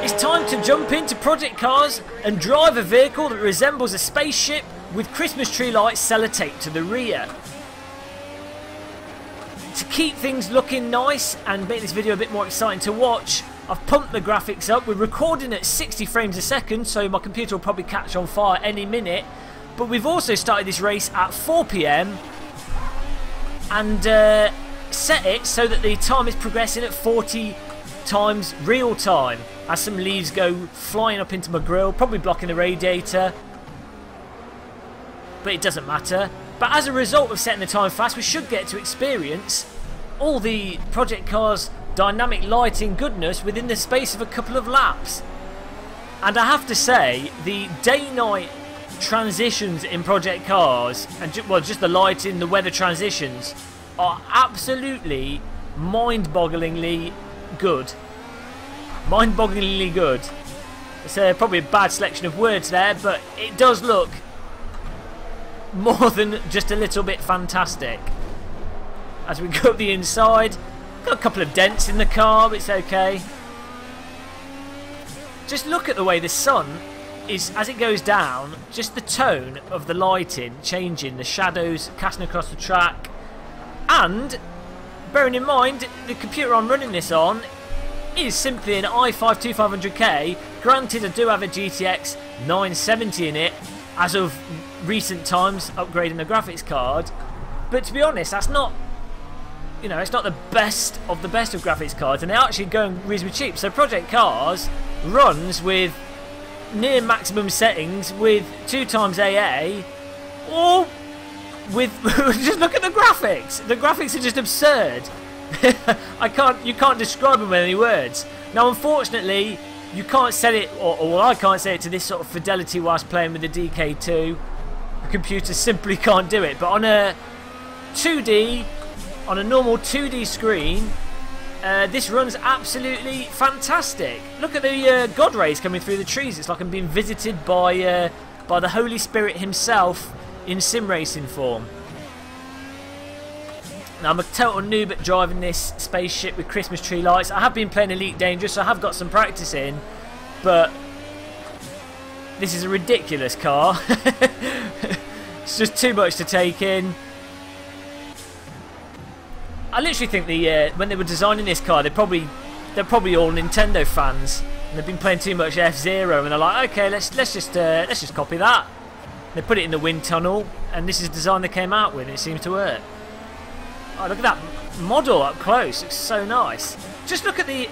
It's time to jump into Project Cars and drive a vehicle that resembles a spaceship with Christmas tree lights sellotaped to the rear. To keep things looking nice and make this video a bit more exciting to watch, I've pumped the graphics up. We're recording at 60 frames a second, so my computer will probably catch on fire any minute. But we've also started this race at 4 PM and set it so that the time is progressing at 40 times real time. As some leaves go flying up into my grill, probably blocking the radiator. But it doesn't matter. But as a result of setting the time fast, we should get to experience all the Project Cars dynamic lighting goodness within the space of a couple of laps. And I have to say, the day-night transitions in Project Cars, and just the lighting, the weather transitions, are absolutely mind-bogglingly good. Mind-bogglingly good. It's probably a bad selection of words there, but it does look more than just a little bit fantastic. As we go up the inside, got a couple of dents in the car, but it's okay. Just look at the way the sun is, as it goes down, just the tone of the lighting changing, the shadows casting across the track. And bearing in mind, the computer I'm running this on is simply an i5 2500K. Granted, I do have a GTX 970 in it as of recent times, upgrading the graphics card. But to be honest, that's not, you know, it's not the best of graphics cards, and they're actually going reasonably cheap. So Project Cars runs with near maximum settings with 2 times AA, or with just look at the graphics. The graphics are just absurd. You can't describe them with any words. Now, unfortunately, you can't set it, or I can't set it to this sort of fidelity whilst playing with the DK2. The computer simply can't do it. But on a 2D, on a normal 2D screen, this runs absolutely fantastic. Look at the God rays coming through the trees. It's like I'm being visited by the Holy Spirit himself in sim racing form. Now, I'm a total noob at driving this spaceship with Christmas tree lights. I have been playing Elite Dangerous, so I have got some practice in, but this is a ridiculous car. It's just too much to take in. I literally think when they were designing this car, they're probably all Nintendo fans, and they've been playing too much F-Zero, and they're like, okay, let's just copy that. They put it in the wind tunnel, and this is the design they came out with, and it seems to work. Oh, look at that model up close. It's so nice. Just look at the...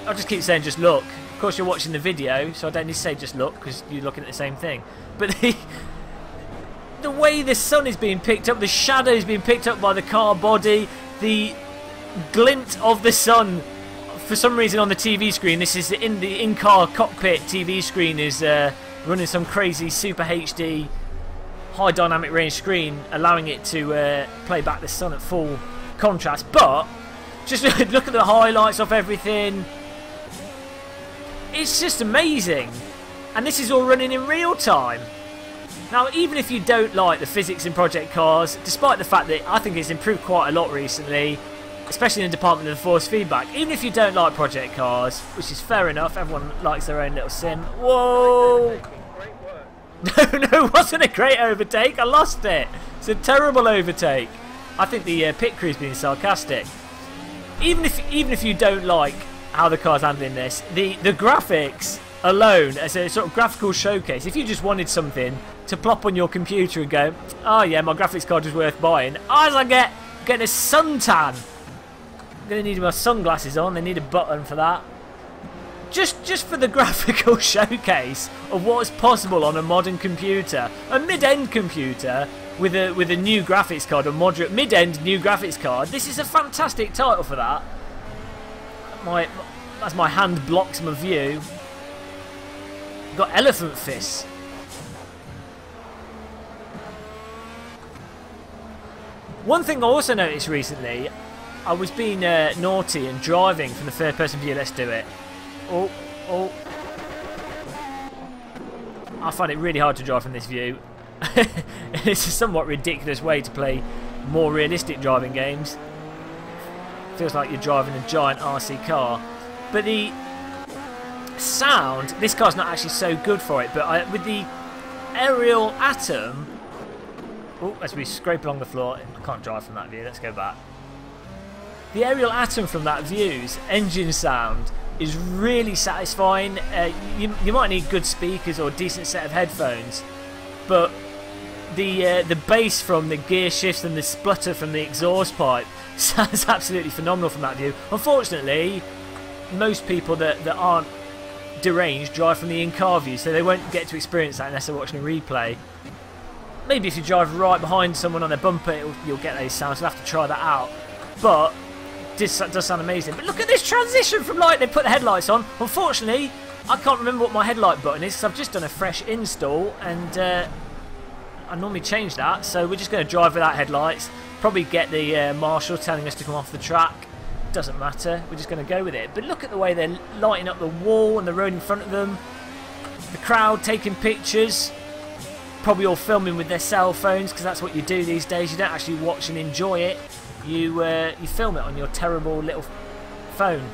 I'll just keep saying just look. Of course, you're watching the video, so I don't need to say just look, because you're looking at the same thing. But the way the sun is being picked up, the shadows being picked up by the car body, the glint of the sun, for some reason on the TV screen, this is the in-car cockpit TV screen is running some crazy Super HD high dynamic range screen, allowing it to play back the sun at full contrast. But just look at the highlights of everything. It's just amazing, and this is all running in real time. Now, even if you don't like the physics in Project Cars, despite the fact that I think it's improved quite a lot recently, especially in the department of the force feedback, even if you don't like Project Cars, which is fair enough, everyone likes their own little sim. Whoa! No, it wasn't a great overtake. I lost it. It's a terrible overtake. I think the pit crew's being sarcastic. Even if you don't like how the car's handling this, the graphics alone as a sort of graphical showcase, if you just wanted something to plop on your computer and go, oh yeah, my graphics card is worth buying, as I getting a suntan. I'm going to need my sunglasses on. They need a button for that. Just for the graphical showcase of what's possible on a modern computer, a mid-end computer with a new graphics card, a moderate mid-end new graphics card. This is a fantastic title for that. As my hand blocks my view. Got elephant fists. One thing I also noticed recently, I was being naughty and driving from the third-person view. Let's do it. Oh. I find it really hard to drive from this view. It's a somewhat ridiculous way to play more realistic driving games. Feels like you're driving a giant RC car. But sound, this car's not actually so good for it, but with the aerial atom... Oh, as we scrape along the floor, I can't drive from that view, let's go back. The aerial atom from that view's engine sound is really satisfying. You might need good speakers or a decent set of headphones, but the bass from the gear shifts and the splutter from the exhaust pipe sounds absolutely phenomenal from that view. Unfortunately, most people that aren't deranged drive from the in-car view, so they won't get to experience that unless they're watching a replay. Maybe if you drive right behind someone on their bumper, you'll get those sounds. We'll have to try that out. But this does sound amazing. But look at this transition from light. They put the headlights on. Unfortunately, I can't remember what my headlight button is because I've just done a fresh install and I normally change that. So we're just going to drive without headlights. Probably get the marshal telling us to come off the track. Doesn't matter. We're just going to go with it. But look at the way they're lighting up the wall and the road in front of them. The crowd taking pictures. Probably all filming with their cell phones because that's what you do these days. You don't actually watch and enjoy it. You film it on your terrible little phone.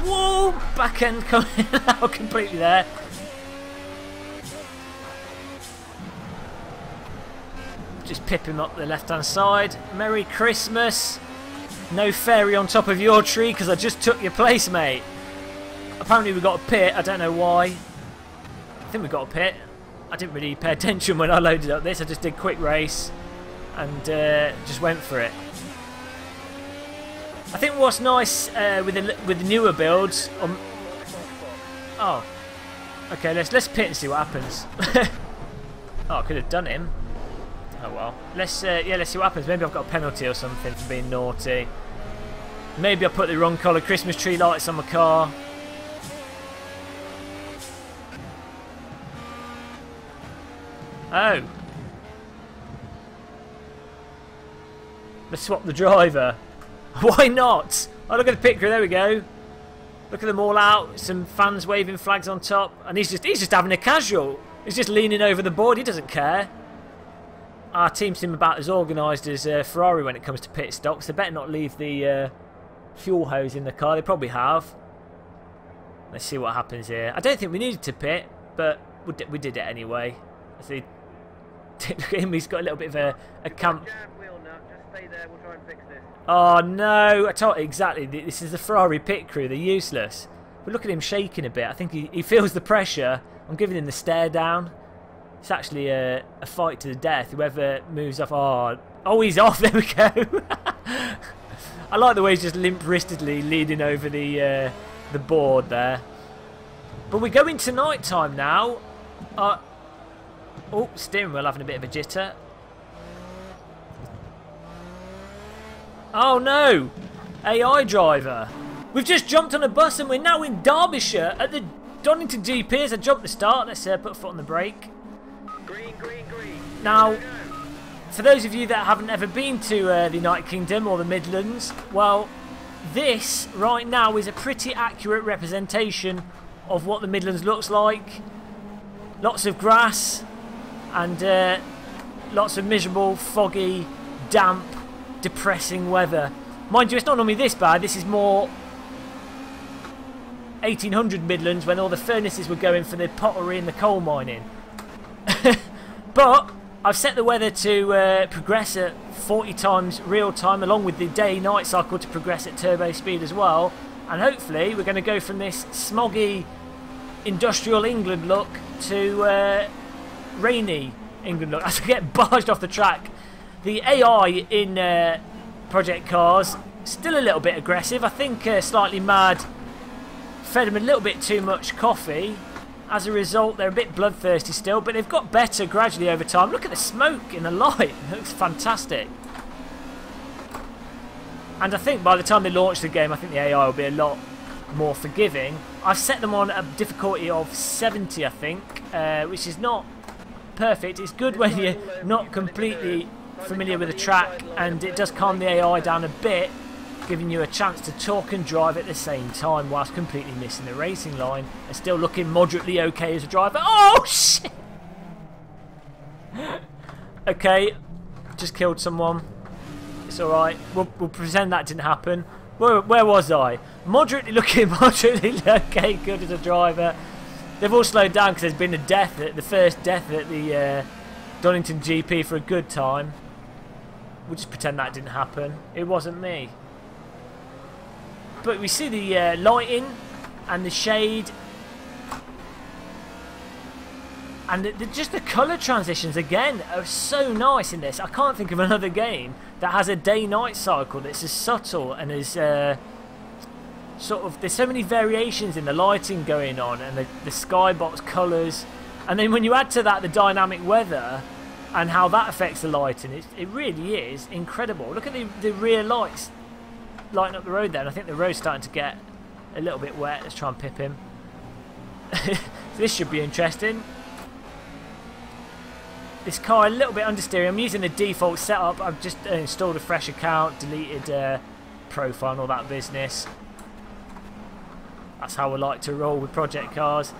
Whoa! Back end coming out completely there. Just pip him up the left hand side. Merry Christmas. No fairy on top of your tree because I just took your place, mate. Apparently we got a pit. I don't know why. I think we got a pit. I didn't really pay attention when I loaded up this. I just did quick race and just went for it. I think what's nice with the newer builds. Oh, okay. Let's pit and see what happens. Oh, I could have done him. Oh well. Let's see what happens. Maybe I've got a penalty or something for being naughty. Maybe I put the wrong colour Christmas tree lights on my car. Oh. Let's swap the driver. Why not? Oh, look at the pit crew. There we go. Look at them all out. Some fans waving flags on top. And he's just having a casual. He's just leaning over the board. He doesn't care. Our team seem about as organised as Ferrari when it comes to pit stops. They better not leave the fuel hose in the car. They probably have. Let's see what happens here. I don't think we needed to pit, but we did it anyway. See, look at him. He's got a little bit of a camp. Oh no! I told you exactly. This is the Ferrari pit crew. They're useless. But look at him shaking a bit. I think he feels the pressure. I'm giving him the stare down. It's actually a fight to the death. Whoever moves off. Oh, he's off. There we go. I like the way he's just limp-wristedly leaning over the board there. But we're going to night time now. Oh, steering wheel having a bit of a jitter. Oh no! AI driver. We've just jumped on a bus and we're now in Derbyshire at the Donington GP as I jump the start. Let's put a foot on the brake. Green, green, green. Now, for those of you that haven't ever been to the United Kingdom or the Midlands, well, this right now is a pretty accurate representation of what the Midlands looks like. Lots of grass and lots of miserable, foggy, damp, depressing weather. Mind you, it's not normally this bad. This is more 1800 Midlands when all the furnaces were going for the pottery and the coal mining. But I've set the weather to progress at 40 times real time, along with the day-night cycle to progress at turbo speed as well. And hopefully we're going to go from this smoggy industrial England look to rainy England look as I get barged off the track. The AI in Project Cars still a little bit aggressive. I think slightly mad. Fed them a little bit too much coffee. As a result, they're a bit bloodthirsty still, but they've got better gradually over time. Look at the smoke in the light. It looks fantastic. And I think by the time they launch the game, I think the AI will be a lot more forgiving. I've set them on a difficulty of 70, I think, which is not perfect. It's good when you're not completely familiar with the track, and it does calm the AI down a bit, giving you a chance to talk and drive at the same time whilst completely missing the racing line and still looking moderately okay as a driver. Oh shit! Okay, just killed someone. It's alright. We'll pretend that didn't happen. Where was I? moderately looking moderately okay good as a driver. They've all slowed down because there's been a death, the first death at the Donington GP for a good time. We'll just pretend that didn't happen. It wasn't me. But we see the lighting and the shade. And just the colour transitions, again, are so nice in this. I can't think of another game that has a day-night cycle that's as subtle and as sort of... There's so many variations in the lighting going on and the skybox colours. And then when you add to that the dynamic weather and how that affects the lighting, it really is incredible. Look at the rear lights lighting up the road there. And I think the road's starting to get a little bit wet. Let's try and pip him. This should be interesting. This car a little bit understeering. I'm using the default setup. I've just installed a fresh account, deleted profile and all that business. That's how I like to roll with project cars.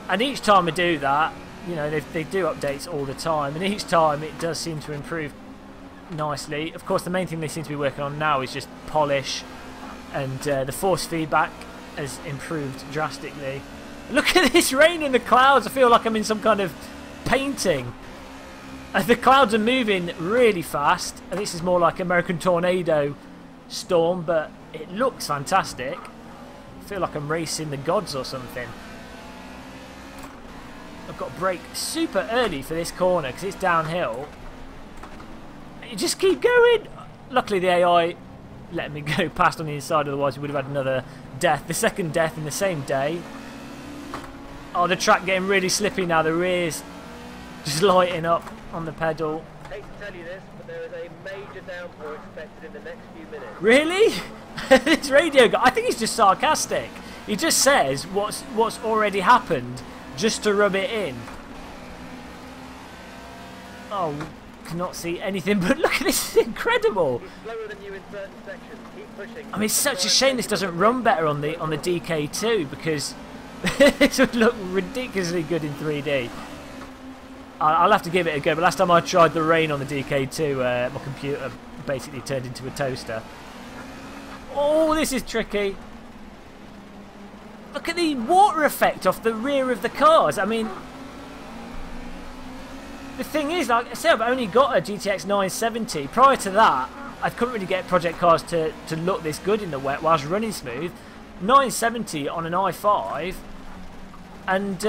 And each time I do that, you know, they do updates all the time, and each time it does seem to improve nicely. Of course, the main thing they seem to be working on now is just polish, and the force feedback has improved drastically. Look at this rain in the clouds. I feel like I'm in some kind of painting. The clouds are moving really fast, and this is more like American tornado storm, but it looks fantastic. I feel like I'm racing the gods or something. I've got to brake super early for this corner because it's downhill. You just keep going. Luckily the AI let me go past on the inside, otherwise we would have had another death. The second death in the same day. Oh, the track getting really slippy now. The rear's just lighting up on the pedal. I hate to tell you this, but there is a major downpour expected in the next few minutes. Really? This radio guy, I think he's just sarcastic. He just says what's already happened just to rub it in. Oh, cannot see anything, but look at this, it's incredible. He's slower than you in certain sections. Keep pushing. I mean, it's such a shame this doesn't run better on the DK2, because this would look ridiculously good in 3D. I'll have to give it a go, but last time I tried the rain on the DK2, my computer basically turned into a toaster. Oh, this is tricky. Look at the water effect off the rear of the cars. I mean, the thing is, like I said, I've only got a GTX 970. Prior to that, I couldn't really get project cars to look this good in the wet whilst running smooth. 970 on an i5, and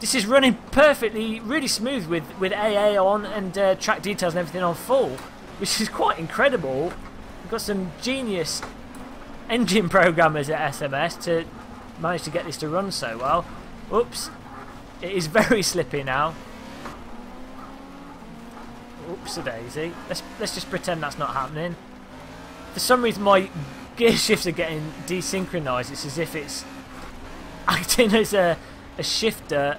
this is running perfectly, really smooth with AA on and track details and everything on full, which is quite incredible. We've got some genius engine programmers at SMS to manage to get this to run so well. Oops, it is very slippy now. Oops a daisy. Let's just pretend that's not happening. For some reason my gear shifts are getting desynchronized. It's as if it's acting as a shifter,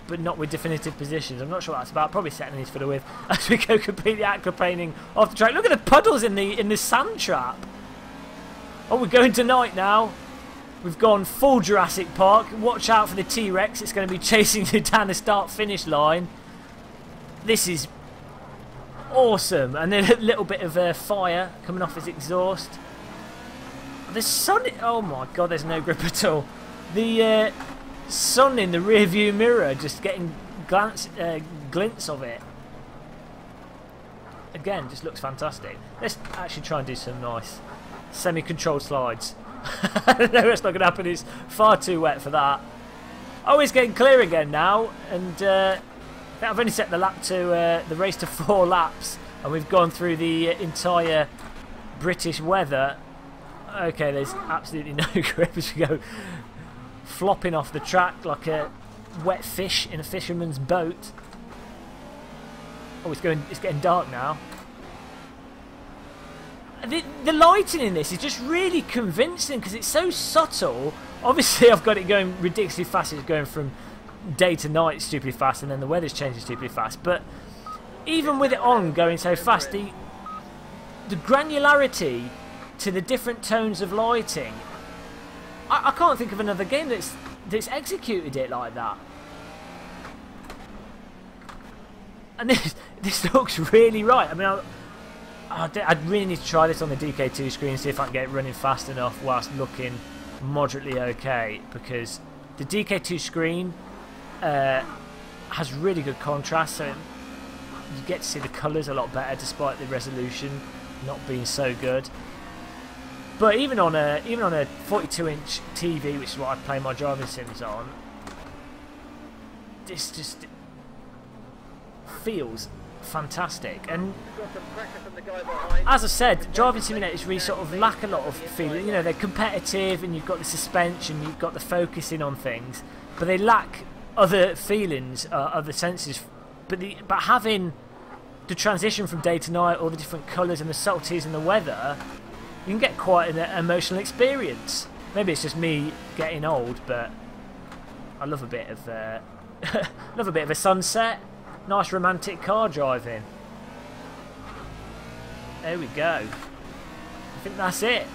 but not with definitive positions. I'm not sure what that's about. Probably setting these for the width as we go completely aquaplaning off the track. Look at the puddles in the sand trap. Oh, we're going tonight now. We've gone full Jurassic Park. Watch out for the T-Rex. It's going to be chasing you down the start-finish line. This is awesome. And then a little bit of fire coming off his exhaust. The sun... Oh my god, there's no grip at all. The sun in the rear view mirror, just getting glints of it. Again, just looks fantastic. Let's actually try and do some nice semi-controlled slides. No, that's not going to happen. It's far too wet for that. Oh, it's getting clear again now, and I've only set the lap to the race to 4 laps, and we've gone through the entire British weather. Okay, there's absolutely no grip as we go flopping off the track like a wet fish in a fisherman's boat. Oh, it's getting dark now. The lighting in this is just really convincing because it's so subtle. Obviously, I've got it going ridiculously fast. It's going from day to night stupidly fast, and then the weather's changing stupidly fast. But even with it on going so fast, the granularity to the different tones of lighting, I can't think of another game that's executed it like that. And this looks really right. I mean, I really need to try this on the DK2 screen, see if I can get it running fast enough whilst looking moderately okay, because the DK2 screen has really good contrast, so you get to see the colours a lot better despite the resolution not being so good. But even on a 42-inch TV, which is what I play my driving sims on, this just feels fantastic. And as I said, driving simulators really sort of lack a lot of feeling. You know, they're competitive and you've got the suspension, you've got the focusing on things, but they lack other feelings, other senses. But having the transition from day to night, all the different colours and the subtleties and the weather, you can get quite an emotional experience. Maybe it's just me getting old, but I love a bit of love a bit of a sunset. Nice romantic car driving. There we go. I think that's it.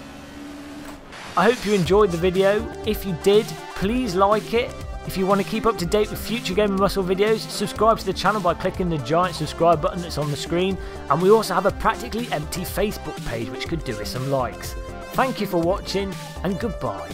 I hope you enjoyed the video. If you did, please like it. If you want to keep up to date with future GamerMuscle videos, subscribe to the channel by clicking the giant subscribe button that's on the screen. And we also have a practically empty Facebook page which could do with some likes. Thank you for watching, and goodbye.